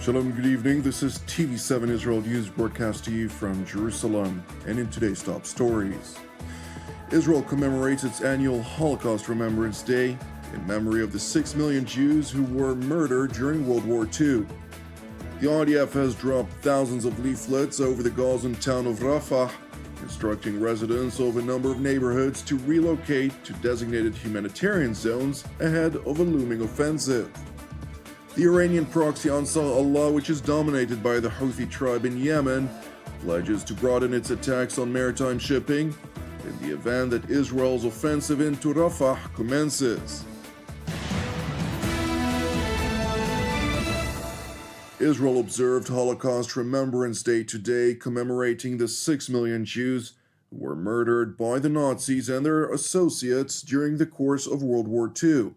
Shalom, good evening. This is TV7 Israel News broadcast to you from Jerusalem. And in today's top stories, Israel commemorates its annual Holocaust Remembrance Day in memory of the 6 million Jews who were murdered during World War II. The IDF has dropped thousands of leaflets over the Gazan town of Rafah, instructing residents of a number of neighborhoods to relocate to designated humanitarian zones ahead of a looming offensive. The Iranian proxy Ansar Allah, which is dominated by the Houthi tribe in Yemen, pledges to broaden its attacks on maritime shipping in the event that Israel's offensive into Rafah commences. Israel observed Holocaust Remembrance Day today, commemorating the 6 million Jews who were murdered by the Nazis and their associates during the course of World War II.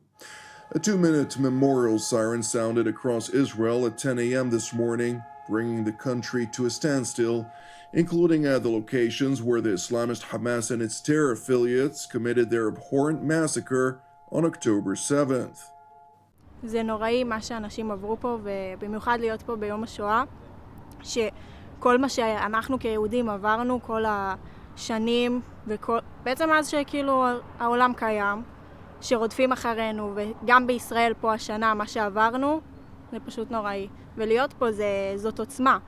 A 2-minute memorial siren sounded across Israel at 10 a.m. this morning, bringing the country to a standstill, including at the locations where the Islamist Hamas and its terror affiliates committed their abhorrent massacre on October 7th. זה נוראי מה שאנשים עברו פה, ובמיוחד להיות פה ביום השואה, שכל מה שאנחנו כיהודים עברנו כל השנים, בעצם אז שכאילו העולם קיים, שרודפים אחרינו, וגם בישראל פה השנה מה שעברנו, זה פשוט נוראי. ולהיות פה זאת עוצמה,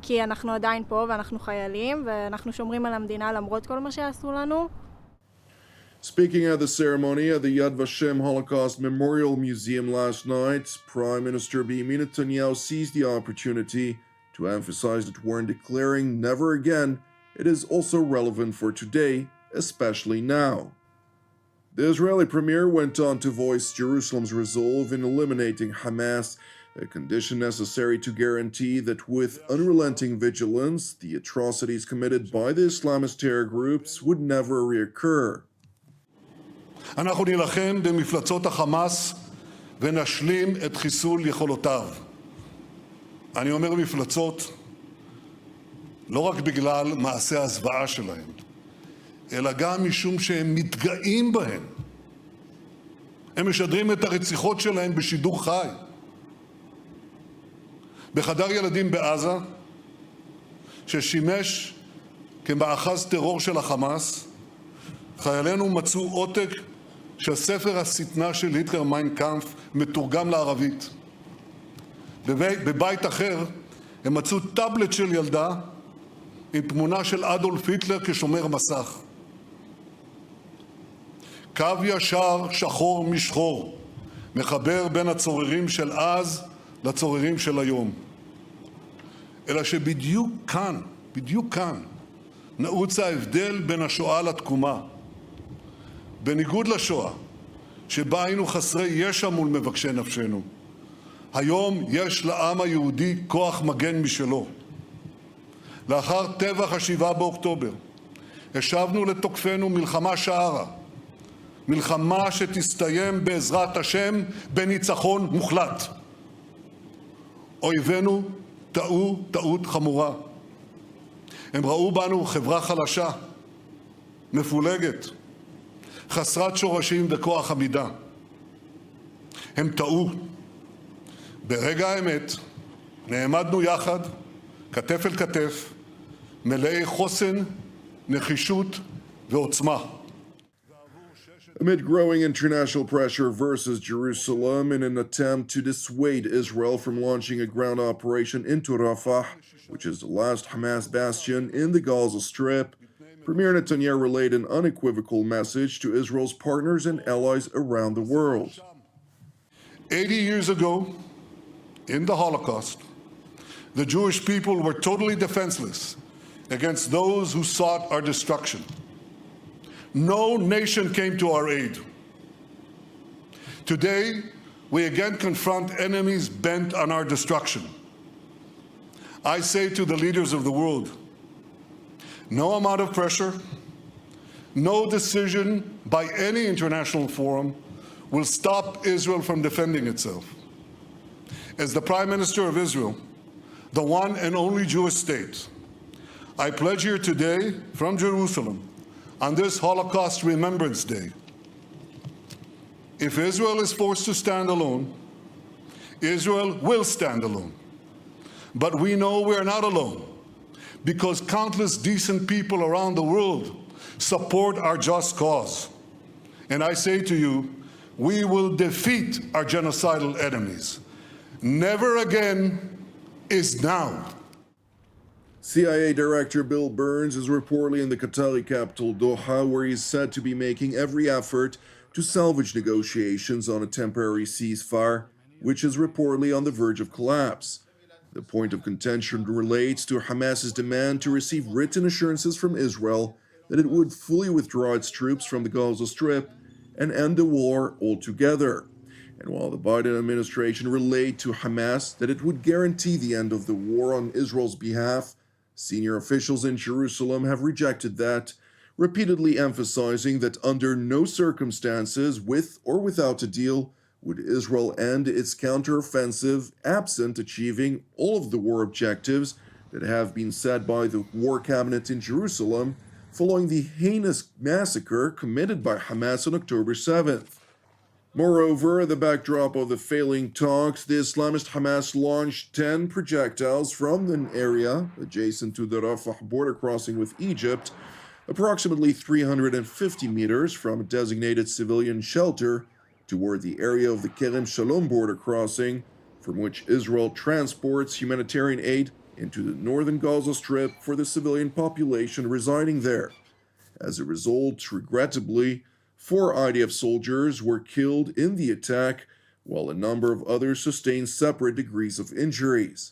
כי אנחנו עדיין פה ואנחנו חיילים, ואנחנו שומרים על המדינה למרות כל מה שעשו לנו. Speaking at the ceremony at the Yad Vashem Holocaust Memorial Museum last night, Prime Minister Benjamin Netanyahu seized the opportunity to emphasize that when declaring never again, it is also relevant for today, especially now. The Israeli premier went on to voice Jerusalem's resolve in eliminating Hamas, a condition necessary to guarantee that with unrelenting vigilance, the atrocities committed by the Islamist terror groups would never reoccur. אנחנו נילחם במפלצות החמאס ונשלים את חיסול יכולותיו. אני אומר מפלצות לא רק בגלל מעשה הזוועה שלהם, אלא גם משום שהם מתגאים בהם. הם משדרים את הרציחות שלהם בשידור חי. בחדר ילדים בעזה, ששימש כמאחז טרור של החמאס, חיילינו מצאו עותק של ספר השטנה של היטלר מיין קאמפף מתורגם לערבית. בבית אחר הם מצאו טאבלט של ילדה עם תמונה של אדולף היטלר כשומר מסך. קו ישר שחור משחור מחבר בין הצוררים של אז לצוררים של היום. אלא שבדיוק כאן, נעוץ ההבדל בין השואה לתקומה. בניגוד לשואה, שבה היינו חסרי ישע מול מבקשי נפשנו, היום יש לעם היהודי כוח מגן משלו. לאחר טבח 7 באוקטובר, השבנו לתוקפנו מלחמה שערה, מלחמה שתסתיים בעזרת השם בניצחון מוחלט. אויבינו טעו טעות חמורה. הם ראו בנו חברה חלשה, מפולגת, חסרת שורשים וכוח עמידה. הם טעו. ברגע האמת נעמדנו יחד, כתף אל כתף, מלאי חוסן, נחישות ועוצמה. Amid growing international pressure versus Jerusalem in an attempt to dissuade Israel from launching a ground operation into Rafah, which is the last Hamas bastion in the Gaza Strip, Premier Netanyahu relayed an unequivocal message to Israel's partners and allies around the world. 80 years ago, in the Holocaust, the Jewish people were totally defenseless against those who sought our destruction. No nation came to our aid. Today, we again confront enemies bent on our destruction. I say to the leaders of the world, no amount of pressure, no decision by any international forum will stop Israel from defending itself. As the Prime Minister of Israel, the one and only Jewish state, I pledge here today from Jerusalem on this Holocaust Remembrance Day. If Israel is forced to stand alone, Israel will stand alone. But we know we're not alone, because countless decent people around the world support our just cause. And I say to you, we will defeat our genocidal enemies. Never again is now. CIA Director Bill Burns is reportedly in the Qatari capital Doha, where he is said to be making every effort to salvage negotiations on a temporary ceasefire, which is reportedly on the verge of collapse. The point of contention relates to Hamas's demand to receive written assurances from Israel that it would fully withdraw its troops from the Gaza Strip and end the war altogether. And while the Biden administration relayed to Hamas that it would guarantee the end of the war on Israel's behalf, senior officials in Jerusalem have rejected that, repeatedly emphasizing that under no circumstances, with or without a deal, would Israel end its counteroffensive absent achieving all of the war objectives that have been set by the War Cabinet in Jerusalem following the heinous massacre committed by Hamas on October 7th. Moreover, the backdrop of the failing talks, the Islamist Hamas launched 10 projectiles from an area adjacent to the Rafah border crossing with Egypt, approximately 350 meters from a designated civilian shelter, toward the area of the Kerem Shalom border crossing, from which Israel transports humanitarian aid into the northern Gaza Strip for the civilian population residing there. As a result, regrettably, 4 IDF soldiers were killed in the attack, while a number of others sustained separate degrees of injuries.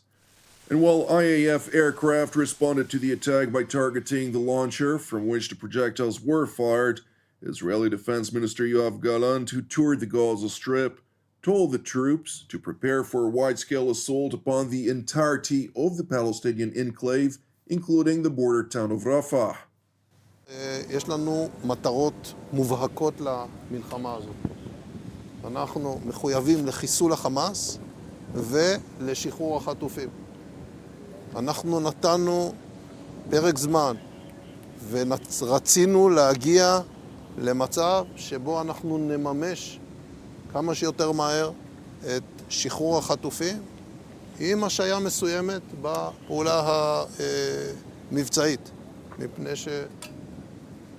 And while IAF aircraft responded to the attack by targeting the launcher from which the projectiles were fired, Israeli Defense Minister Yoav Gallant, who toured the Gaza Strip, told the troops to prepare for a wide-scale assault upon the entirety of the Palestinian enclave, including the border town of Rafah. יש לנו מטרות מובהקות למלחמה הזאת. אנחנו מחויבים לחיסול החמאס ולשחרור החטופים. אנחנו נתנו פרק זמן ורצינו להגיע למצב שבו אנחנו נממש כמה שיותר מהר את שחרור החטופים עם השהיה מסוימת בפעולה המבצעית, מפני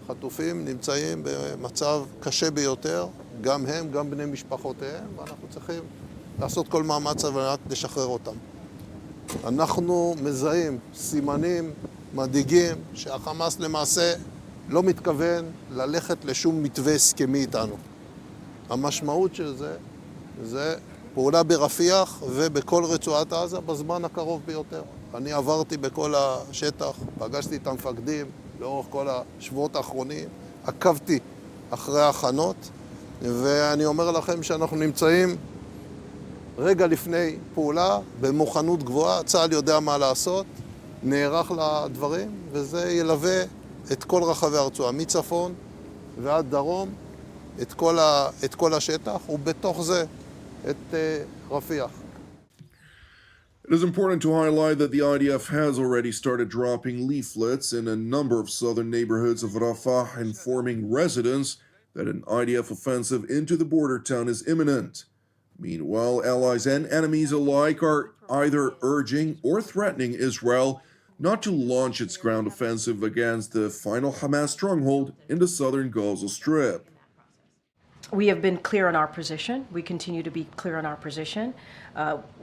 שחטופים נמצאים במצב קשה ביותר, גם הם, גם בני משפחותיהם, ואנחנו צריכים לעשות כל מאמץ על מנת לשחרר אותם. אנחנו מזהים סימנים מדאיגים שהחמאס למעשה לא מתכוון ללכת לשום מתווה הסכמי איתנו. המשמעות של זה פעולה ברפיח ובכל רצועת עזה בזמן הקרוב ביותר. אני עברתי בכל השטח, פגשתי את המפקדים לאורך כל השבועות האחרונים, עקבתי אחרי ההכנות, ואני אומר לכם שאנחנו נמצאים רגע לפני פעולה, במוכנות גבוהה, צה"ל יודע מה לעשות, נערך לדברים, וזה ילווה את כל רחבי הרצועה, מצפון ועד דרום, את כל השטח, ובתוך זה את רפיח. It is important to highlight that the IDF has already started dropping leaflets in a number of southern neighborhoods of Rafah, informing residents that an IDF offensive into the border town is imminent. Meanwhile, allies and enemies alike are either urging or threatening Israel not to launch its ground offensive against the final Hamas stronghold in the southern Gaza Strip. We have been clear on our position. We continue to be clear on our position.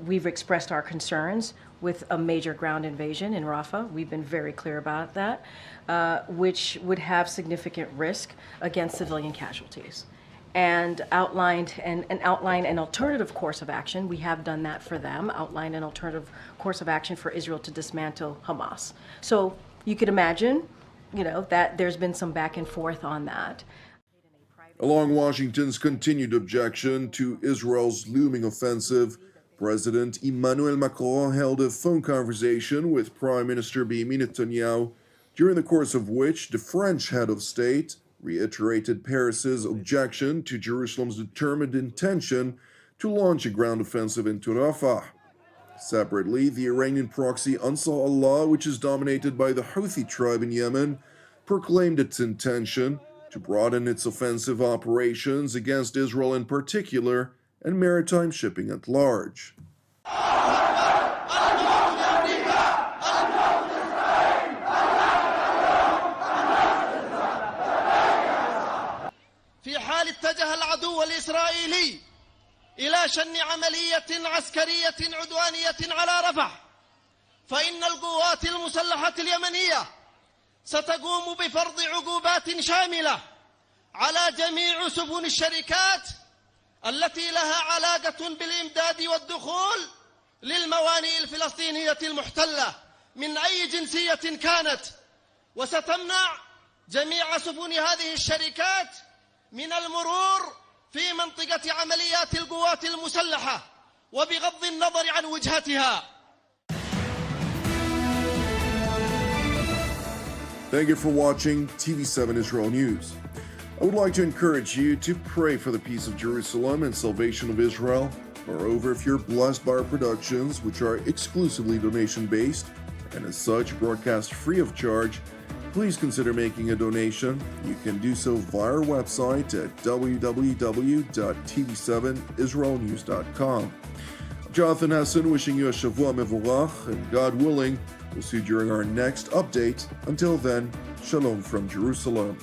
We've expressed our concerns with a major ground invasion in Rafah. We've been very clear about that, which would have significant risk against civilian casualties. And outline an alternative course of action. We have done that for them, outline an alternative course of action for Israel to dismantle Hamas. So you could imagine, that there's been some back and forth on that. Along Washington's continued objection to Israel's looming offensive, President Emmanuel Macron held a phone conversation with Prime Minister Benjamin Netanyahu, during the course of which the French head of state reiterated Paris's objection to Jerusalem's determined intention to launch a ground offensive into Rafah. Separately, the Iranian proxy Ansar Allah, which is dominated by the Houthi tribe in Yemen, proclaimed its intention to broaden its offensive operations against Israel in particular and maritime shipping at large. العدو الإسرائيلي إلى شن عملية عسكرية عدوانية على رفح، فإن القوات المسلحة اليمنية ستقوم بفرض عقوبات شاملة على جميع سفن الشركات التي لها علاقة بالإمداد والدخول للموانئ الفلسطينية المحتلة من أي جنسية كانت، وستمنع جميع سفن هذه الشركات من المرور في منطقة عمليات القوات المسلحة وبغض النظر عن وجهتها. Thank you for watching TV7 Israel News. I would like to encourage you to pray for the peace of Jerusalem and salvation of Israel. Moreover, if you're blessed by our productions, which are exclusively donation-based, and as such broadcast free of charge, please consider making a donation. You can do so via our website at www.tv7israelnews.com. I'm Jonathan Hassan wishing you a Shavua Mevorach, and God willing, we'll see you during our next update. Until then, Shalom from Jerusalem.